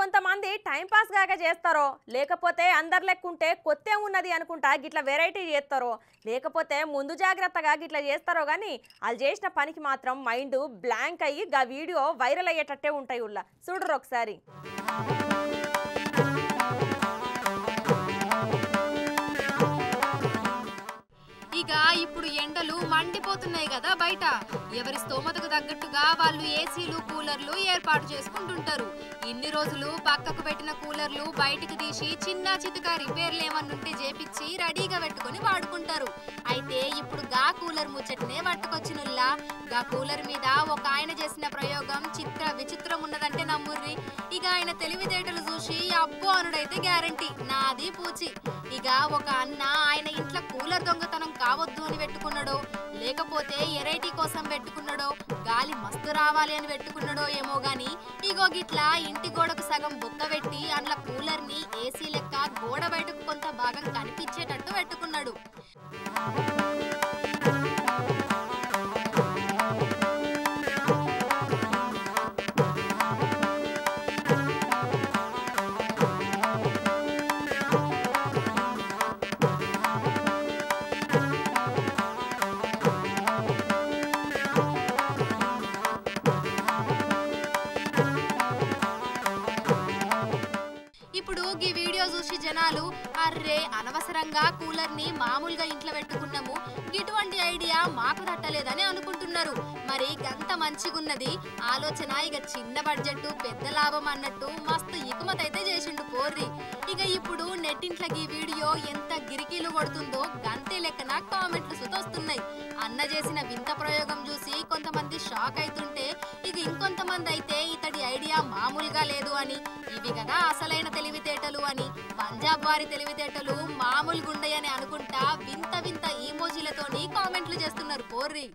కొంతమంది time pass గాక చేస్తారో లేకపోతే అందరు లెక్కుంటే కొత్త ఉన్నది అనుకుంటా గిట్ల వెరైటీ చేస్తారో లేకపోతే ముందు జాగ్రత్తగా గిట్ల చేస్తారో కానీ వాళ్ళు చేసిన పనికి మాత్రం మైండ్ బ్లాంక్ అయ్యి గా వీడియో వైరల్ అయ్యేటట్టే ఉంటాయి ఉల్లా చూడరు ఒకసారి. ఇక ఇప్పుడు ఎండలు మండిపోతున్నాయి కదా బయట. ఎవరి స్తోమతకు తగ్గట్టుగా వాళ్ళు ఏసీలు కూలర్లు ఏర్పాటు చేసుకుంటుంటారు. ఇన్ని రోజులు పక్కకు పెట్టిన కూలర్లు బయటికి తీసి చిన్న చితక రిపేర్లు ఏమన్నుంటే చేపించి రెడీగా పెట్టుకొని వాడుకుంటారు. అయితే ఇప్పుడు గా కూలర్ ముచ్చటనే పట్టుకొచ్చినుల్లా. గా కూలర్ మీద ఒక ఆయన చేసిన ప్రయోగం చిత్ర విచిత్రం ఉన్నదంటే నమ్ముర్రి. ఇక ఆయన తెలివితేటలు చూసి అబ్బో అనుడైతే గ్యారంటీ నాది పూచి. ఇక ఒక అన్న ఆయన ఇంట్లో కూలర్ దొంగతనం కావద్దు అని పెట్టుకున్నాడో లేకపోతే ఎరైటీ కోసం పెట్టుకున్నాడో గాలి మస్తు రావాలి అని పెట్టుకున్నాడో ఏమో గాని ఇగో గిట్లా ఇంటి గోడకు సగం బొక్క పెట్టి అందులో కూలర్ ని ఏసీ లెక్క గోడ బయటకు కొంత భాగం కనిపించేటట్టు పెట్టుకున్నాడు. ఇప్పుడు ఈ వీడియో చూసి జనాలు అర్రే అనవసరంగా కూలర్ ని మామూలుగా ఇంట్లో పెట్టుకున్నాము ఇటువంటి ఐడియా మాకు తట్టలేదని అనుకుంటున్నారు. మరి గంత మంచిగున్నది ఆలోచన ఇక చిన్న బడ్జెట్ పెద్ద లాభం అన్నట్టు మస్తు ఇకుమతైతే చేసిండు పోర్రి. ఇక ఇప్పుడు నెట్టింట్ల ఈ వీడియో ఎంత గిరికీలు కొడుతుందో గంతే లెక్కన కామెంట్లు సుతొస్తున్నాయి. అన్న చేసిన వింత ప్రయోగం చూసి కొంతమంది షాక్ అవుతుంటే ఇక ఇంకొంతమంది అయితే ఇతడి ఐడియా మామూలుగా లేదు అని ఇవి కదా అసలైన తెలివితేటలు అని పంజాబ్ వారి తెలివితేటలు మామూలుగా ఉండయని అనుకుంటా వింత వింత ఈమోజీలతోని కామెంట్లు చేస్తున్నారు పోర్రి.